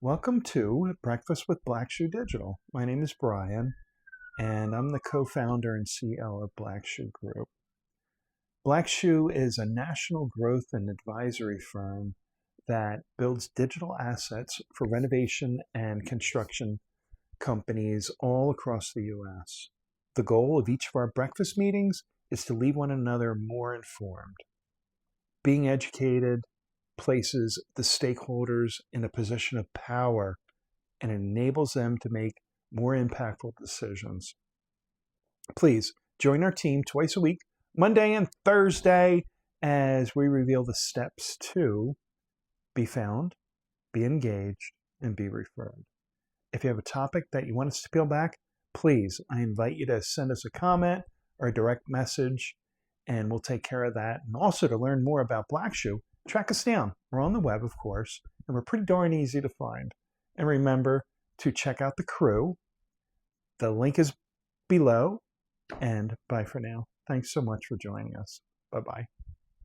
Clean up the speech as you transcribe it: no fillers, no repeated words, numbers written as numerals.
Welcome to Breakfast with Black Shoe Digital. My name is Brian, and I'm the co-founder and CEO of Black Shoe Group. Black Shoe is a national growth and advisory firm that builds digital assets for renovation and construction companies all across the U.S. The goal of each of our breakfast meetings is to leave one another more informed. Being educated places the stakeholders in a position of power and enables them to make more impactful decisions. Please join our team twice a week, Monday and Thursday, as we reveal the steps to be found, be engaged, and be referred. If you have a topic that you want us to peel back, please, I invite you to send us a comment or a direct message, and we'll take care of that. And also to learn more about Black Shoe, track us down. We're on the web, of course, and we're pretty darn easy to find. And remember to check out the crew. The link is below, and bye for now. Thanks so much for joining us. Bye-bye.